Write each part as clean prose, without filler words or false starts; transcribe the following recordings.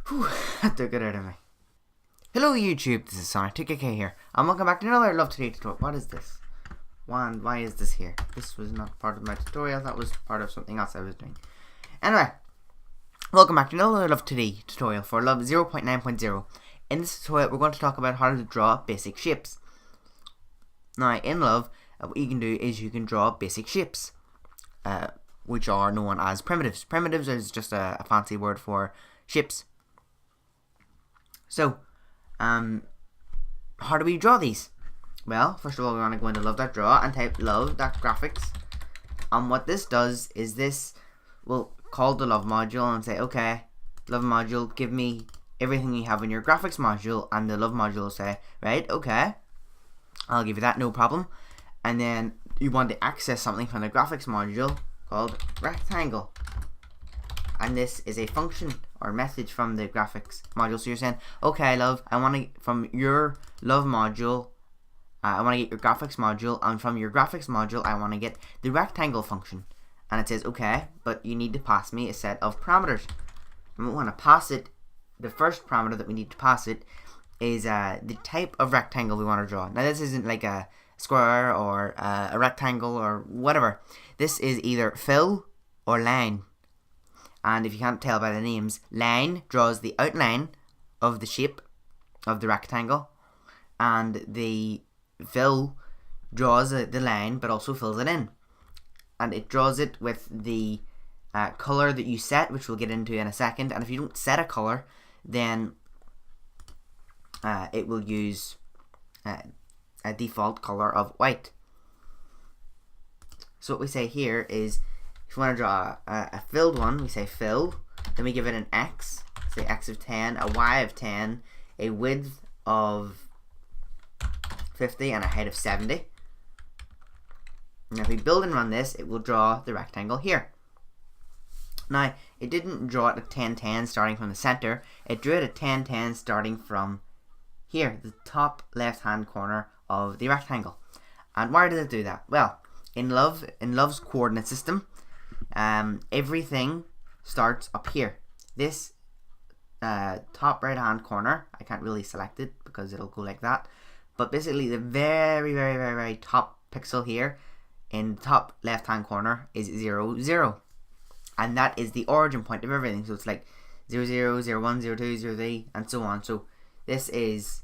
Whew, that took it out of me. Hello YouTube, this is Sonic2k here, and welcome back to another Love2d tutorial. What is this? Why is this here? This was not part of my tutorial, that was part of something else I was doing. Anyway, welcome back to another Love2d tutorial for Love 0.9.0. In this tutorial, we're going to talk about how to draw basic shapes. Now, in Love, what you can do is you can draw basic shapes, which are known as primitives. Primitives is just a fancy word for shapes. So, how do we draw these? Well, first of all, we want to go into love.draw and type love.graphics. And what this does is this will call the love module and say, okay, love module, give me everything you have in your graphics module, and the love module will say, right, okay, I'll give you that, no problem. And then you want to access something from the graphics module called rectangle. And this is a function or message from the graphics module. So you're saying, okay, love, I want to, from your love module, I want to get your graphics module, and from your graphics module, I want to get the rectangle function. And it says, okay, but you need to pass me a set of parameters. And we want to pass it, the first parameter that we need to pass it is the type of rectangle we want to draw. Now, this isn't like a square or a rectangle or whatever. This is either fill or line. And if you can't tell by the names, line draws the outline of the shape of the rectangle, and the fill draws the line but also fills it in. And it draws it with the color that you set, which we'll get into in a second. And if you don't set a color, then it will use a default color of white. So what we say here is, if you want to draw a filled one, we say fill, then we give it an x, say x of 10, a y of 10, a width of 50, and a height of 70. Now if we build and run this, it will draw the rectangle here. Now, it didn't draw it at 1010 starting from the center, it drew it at 1010 starting from here, the top left hand corner of the rectangle. And why did it do that? Well, in Love's coordinate system, everything starts up here. This top right hand corner, I can't really select it because it'll go like that, but basically the very top pixel here in the top left hand corner is 0, 0, and that is the origin point of everything. So it's like 0, 0, 0, 1, 0, 2, 0, 3, and so on. So this is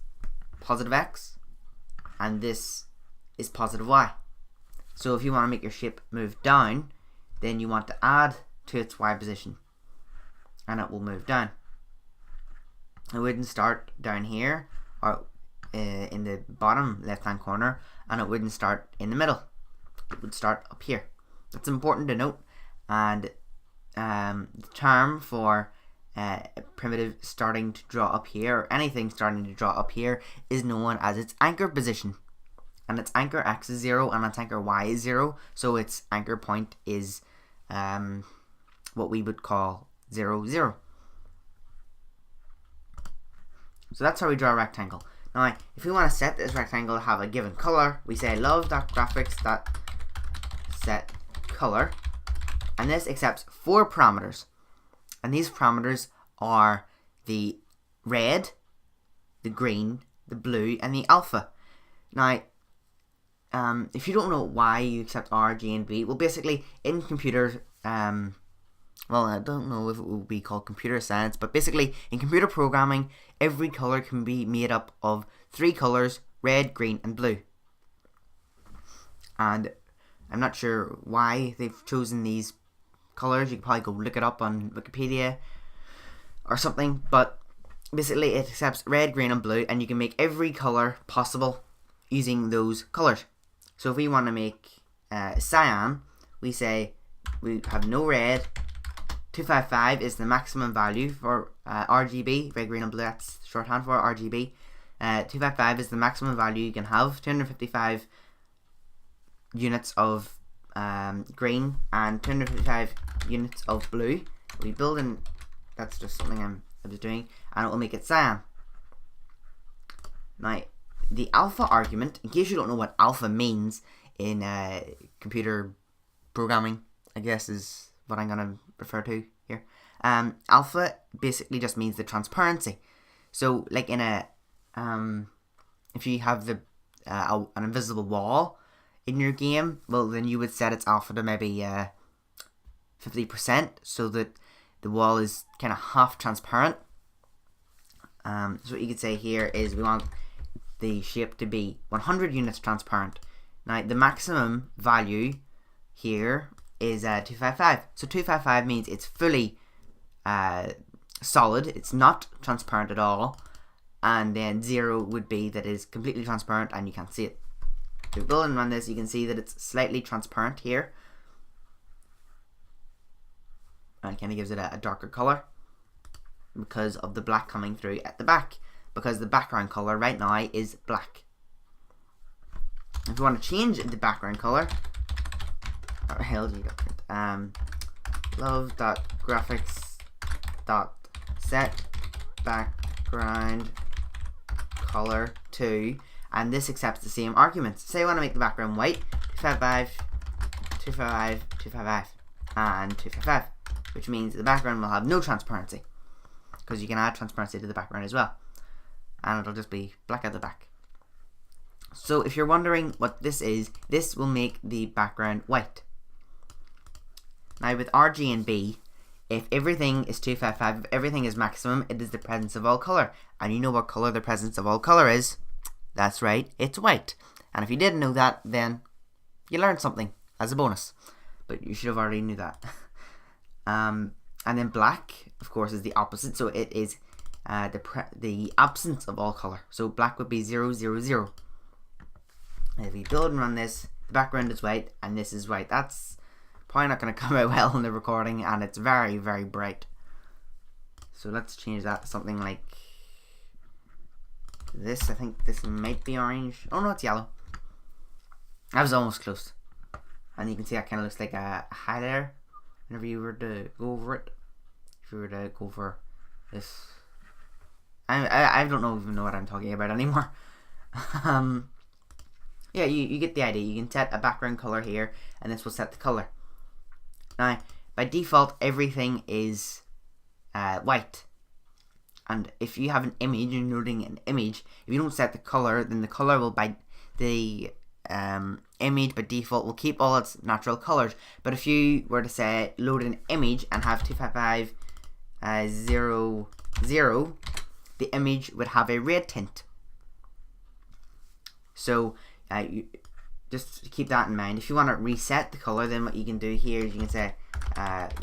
positive x and this is positive y. So if you want to make your shape move down, then you want to add to its y position, and it will move down. It wouldn't start down here or in the bottom left hand corner, and it wouldn't start in the middle. It would start up here. That's important to note. And the term for a primitive starting to draw up here, or anything starting to draw up here, is known as its anchor position. And its anchor x is 0 and its anchor y is 0, so its anchor point is what we would call 0, 0. So that's how we draw a rectangle. Now, if we want to set this rectangle to have a given color, we say love.graphics.setColor, and this accepts 4 parameters. And these parameters are the red, the green, the blue, and the alpha. Now, if you don't know why you accept R, G, and B, well, basically in computers, well, I don't know if it will be called computer science, but basically in computer programming, every color can be made up of 3 colors: red, green, and blue. And I'm not sure why they've chosen these colors. You can probably go look it up on Wikipedia or something, but basically it accepts red, green, and blue, and you can make every color possible using those colors. So if we want to make cyan, we say we have no red. 255 is the maximum value for RGB, red, green, and blue. That's shorthand for RGB. 255 is the maximum value you can have. 255 units of green and 255 units of blue. We build in. That's just something I was doing, and it will make it cyan. Now, the alpha argument, in case you don't know what alpha means in computer programming, I guess is what I'm going to refer to here. Alpha basically just means the transparency. So like in a if you have the an invisible wall in your game, well then you would set its alpha to maybe 50%, so that the wall is kind of half transparent. So what you could say here is we want the shape to be 100 units transparent. Now the maximum value here is 255. So 255 means it's fully solid, it's not transparent at all, and then 0 would be that it is completely transparent and you can't see it. If you build and run this, you can see that it's slightly transparent here, and it kind of gives it a darker color because of the black coming through at the back, because the background color right now is black. If you want to change the background color, love.graphics.set background color to, and this accepts the same arguments. Say I want to make the background white, 255, 255, 255, and 255, which means the background will have no transparency, because you can add transparency to the background as well, and it'll just be black at the back. So if you're wondering what this is, this will make the background white. Now with RG and B, if everything is 255, if everything is maximum, it is the presence of all color. And you know what color the presence of all color is? That's right, it's white. And if you didn't know that, then you learned something as a bonus. But you should have already knew that. And then black, of course, is the opposite. So it is the absence of all color. So black would be 0, 0, 0. And if you build and run this, the background is white and this is white. That's probably not going to come out well in the recording, and it's very, very bright. So let's change that to something like this. I think this might be orange. Oh no, it's yellow. I was almost close. And you can see that kind of looks like a highlighter whenever you were to go over it. If you were to go for this, I don't even know what I'm talking about anymore. Yeah, you get the idea. You can set a background color here, and this will set the color. Now, by default, everything is white. And if you have an image, you're loading an image, if you don't set the color, then the color will, by the image by default, will keep all its natural colors. But if you were to say load an image and have 255 0, 0, the image would have a red tint. So you just keep that in mind. If you want to reset the color, then what you can do here is you can say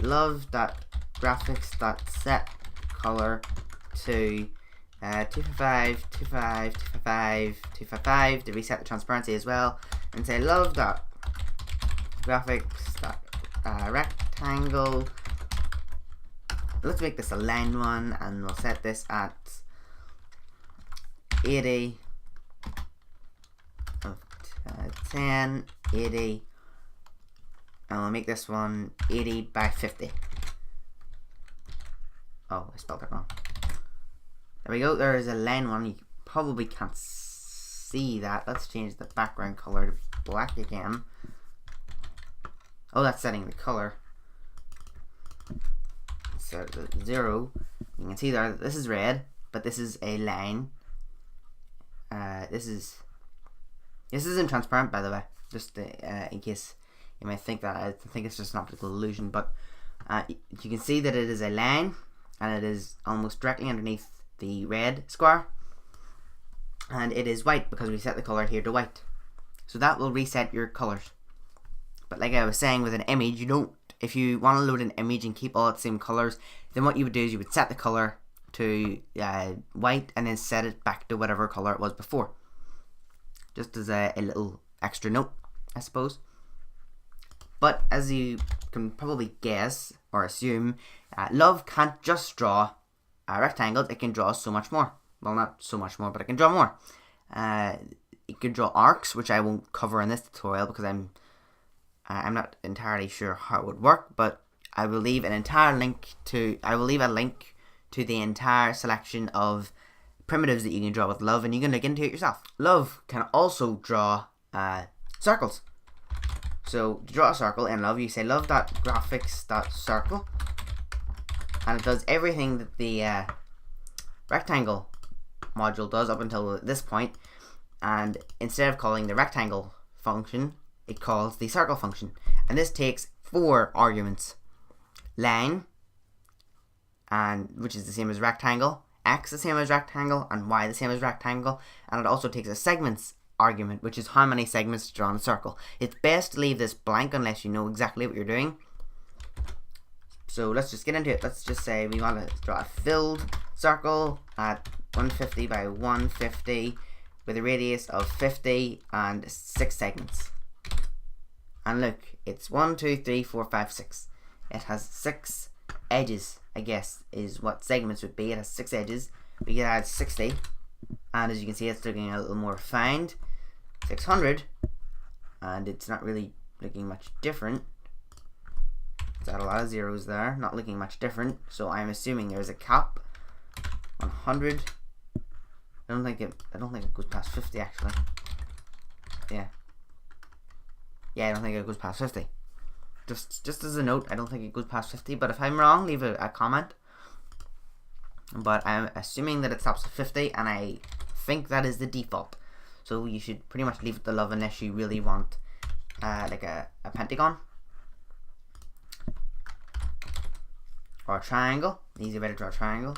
love.graphics.set color to 255, 255, 255, 255 to reset the transparency as well, and say love.graphics.rectangle. Let's make this a line one, and we'll set this at 80 of 10, 80, and we'll make this one 80 by 50. Oh, I spelled it wrong. There we go, there is a line one. You probably can't see that. Let's change the background color to black again. Oh, that's setting the color. So the 0, you can see there, this is red, but this is a line. This isn't transparent, by the way, just in case you might think that. I think it's just an optical illusion, but you can see that it is a line, and it is almost directly underneath the red square, and it is white because we set the color here to white. So that will reset your colors. But like I was saying, with an image, you don't, if you want to load an image and keep all the same colors, then what you would do is you would set the color to white and then set it back to whatever color it was before, just as a little extra note, I suppose. But as you can probably guess or assume, Love can't just draw rectangles, it can draw so much more. Well, not so much more, but it can draw more. It can draw arcs, which I won't cover in this tutorial because I'm not entirely sure how it would work, but I will leave a link to the entire selection of primitives that you can draw with Love, and you can look into it yourself. Love can also draw circles. So to draw a circle in Love, you say love.graphics.circle, and it does everything that the rectangle module does up until this point, and instead of calling the rectangle function, it calls the circle function, and this takes 4 arguments: line, and which is the same as rectangle, x the same as rectangle, and y the same as rectangle, and it also takes a segments argument, which is how many segments to draw in a circle. It's best to leave this blank unless you know exactly what you're doing. So let's just get into it. Let's just say we want to draw a filled circle at 150 by 150 with a radius of 50 and 6 segments. And look, it's 1, 2, 3, 4, 5, 6. It has 6 edges, I guess, is what segments would be. It has 6 edges. We can add 60, and as you can see, it's looking a little more refined. 600, and it's not really looking much different. It's got a lot of zeros there, not looking much different. So I'm assuming there's a cap. 100. I don't think it goes past 50 actually. Yeah, I don't think it goes past 50. Just as a note, I don't think it goes past 50, but if I'm wrong, leave a comment. But I'm assuming that it stops at 50, and I think that is the default. So you should pretty much leave it to love unless you really want like a pentagon or a triangle. Easy way to draw a triangle.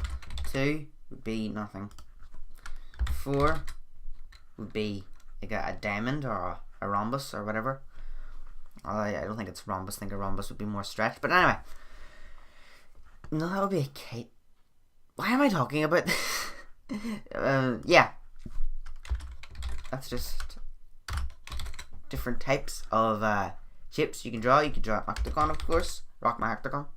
2 would be nothing. 4 would be like a diamond or a rhombus or whatever. I don't think it's rhombus. I think a rhombus would be more stretched. But anyway, no, that would be a kite. Why am I talking about this? Yeah, that's just different types of shapes you can draw. You could draw an octagon, of course. Rock my octagon.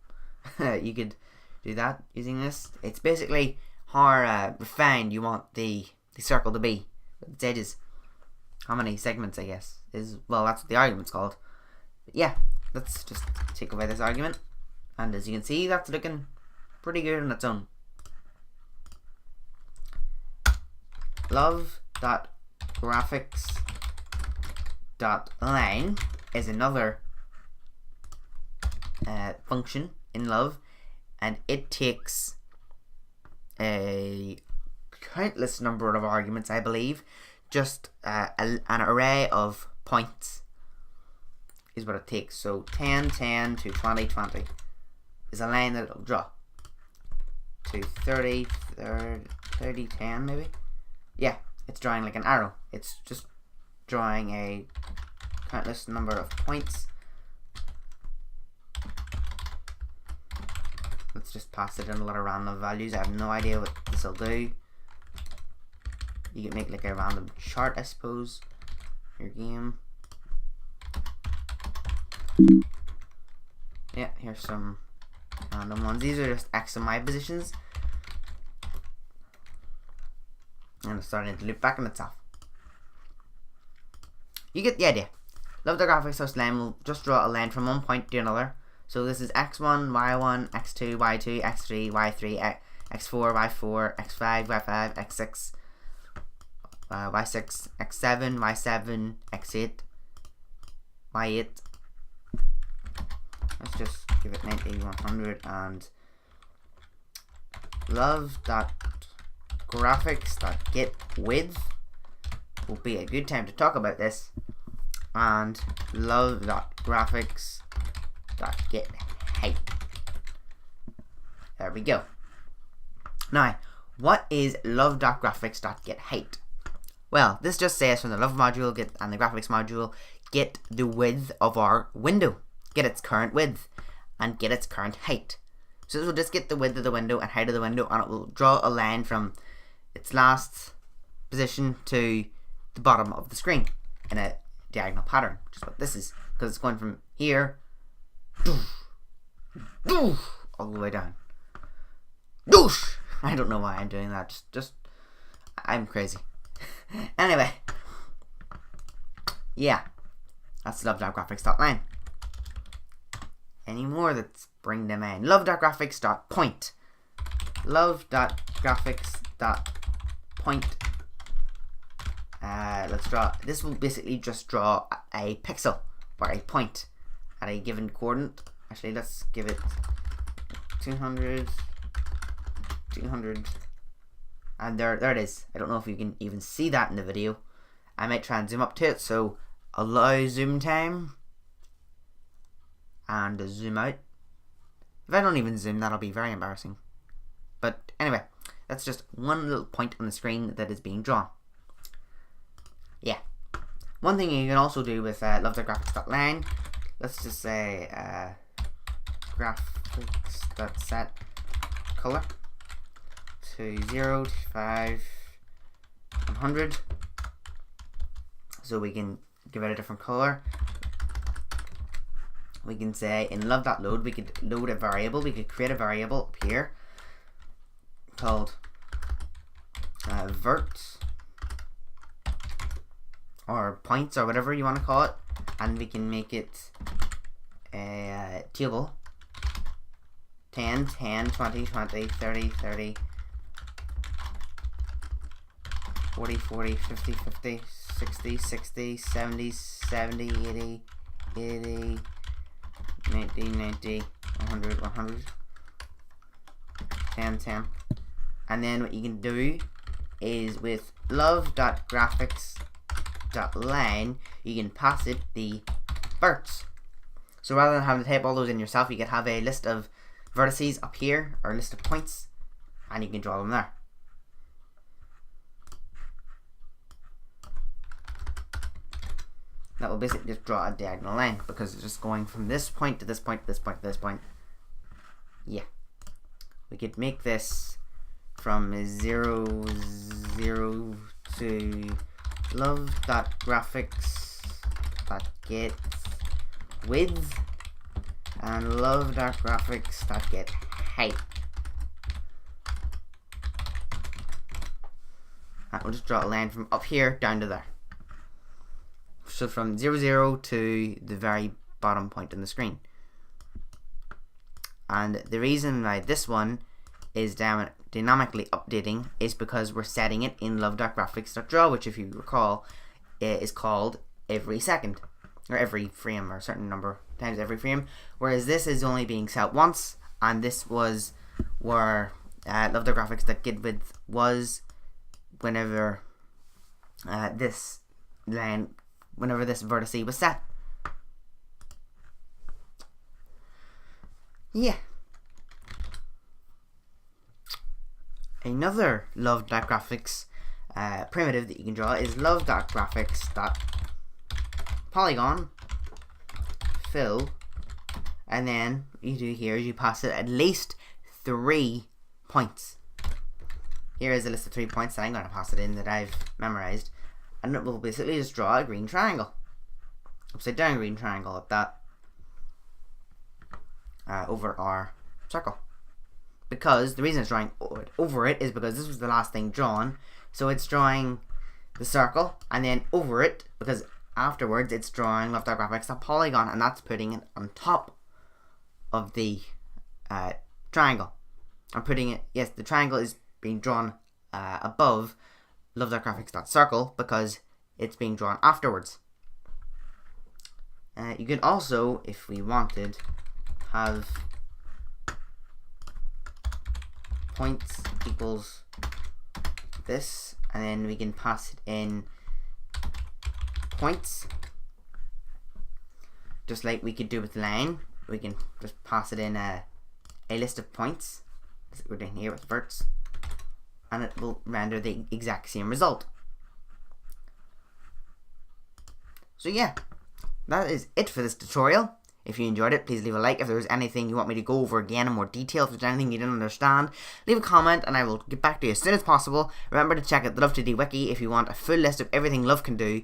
You could do that using this. It's basically how refined you want the circle to be with its edges. How many segments, I guess, is, well, that's what the argument's called. But yeah, let's just take away this argument, and as you can see, that's looking pretty good on its own. Love.graphics.line is another function in Love, and it takes a countless number of arguments, I believe. Just an array of points is what it takes. So 10, 10 to 20, 20 is a line that it'll draw. To 30, 30, 10 maybe. Yeah, it's drawing like an arrow. It's just drawing a countless number of points. Let's just pass it in a lot of random values. I have no idea what this will do. You can make like a random chart, I suppose. Your game. Yeah, here's some random ones. These are just X and Y positions. And it's starting to loop back on itself. You get the idea. Love.graphics.line will just draw a line from one point to another. So this is x1, y1, x2, y2, x3, y3, x4, y4, x5, y5, x6, y6, x7, y7, x8, y8. Let's just give it 90, 100, and love.graphics.getWidth will be a good time to talk about this, and love.graphics.getHeight. There we go. Now, what is love.graphics.getHeight? Well, this just says from the love module and the graphics module, get the width of our window, get its current width, and get its current height. So this will just get the width of the window and height of the window, and it will draw a line from its last position to the bottom of the screen in a diagonal pattern, which is what this is, because it's going from here all the way down. I don't know why I'm doing that. Just I'm crazy. Anyway, yeah, that's love.graphics.line. Any more that's bring them in? Love.graphics.point. Love.graphics.point. Let's draw. This will basically just draw a pixel or a point at a given coordinate. Actually, let's give it 200, 200, and there it is. I don't know if you can even see that in the video. I might try and zoom up to it, so allow zoom time and zoom out. If I don't even zoom, that'll be very embarrassing. But anyway, that's just one little point on the screen that is being drawn. Yeah. One thing you can also do with love.graphics.line, let's just say graphics.set color to 0 to 5 100, so we can give it a different color. We can say in love.load we could load a variable. We could create a variable up here called vert or points or whatever you want to call it, and we can make it a table 10, 10, 20, 20, 30, 30, 40, 40, 50, 50, 60, 60, 70, 70, 80, 80, 90, 90, 100, 100, 10, 10. And then what you can do is with love.graphics.line, you can pass it the verts. So rather than having to type all those in yourself, you could have a list of vertices up here, or a list of points, and you can draw them there. That will basically just draw a diagonal line, because it's just going from this point to this point to this point to this point. Yeah. We could make this from 0, 0 to love.graphics.get width and love.graphics.get height. And we'll just draw a line from up here down to there. So from 0, 0 to the very bottom point on the screen. And the reason why this one is dynamically updating is because we're setting it in love.graphics.draw, which, if you recall, is called every second, or every frame, or a certain number times every frame, whereas this is only being set once, and this was where love.graphics.getWidth was whenever this line, whenever this vertice was set. Yeah. Another love.graphics primitive that you can draw is love.graphics.polygon fill, and then what you do here is you pass it at least 3 points. Here is a list of 3 points that I'm going to pass it in that I've memorized, and it will basically just draw a green triangle, upside down green triangle at that, over our circle. Because the reason it's drawing over it is because this was the last thing drawn, so it's drawing the circle and then over it, because afterwards it's drawing love.graphics.polygon, and that's putting it on top of the triangle. I'm putting it, yes, the triangle is being drawn above love.graphics.circle because it's being drawn afterwards. You can also, if we wanted, have points equals this, and then we can pass it in points, just like we could do with line. We can just pass it in a list of points, as we're doing here with verts, and it will render the exact same result. So yeah, that is it for this tutorial. If you enjoyed it, please leave a like. If there's anything you want me to go over again in more detail, if there's anything you didn't understand, leave a comment and I will get back to you as soon as possible. Remember to check out the Love2d wiki if you want a full list of everything Love can do,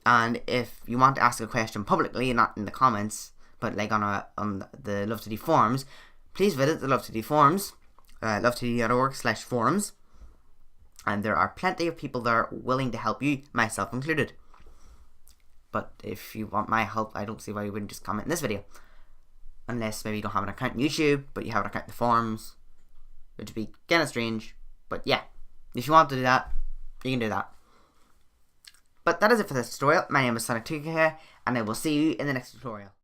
and if you want to ask a question publicly, not in the comments, but like on the Love2d forums, please visit the Love2d forums, love2d.org/forums, and there are plenty of people there willing to help you, myself included. But if you want my help, I don't see why you wouldn't just comment in this video. Unless maybe you don't have an account in YouTube, but you have an account in the forums, which would be kind of strange. But yeah, if you want to do that, you can do that. But that is it for this tutorial. My name is Sonic2k, and I will see you in the next tutorial.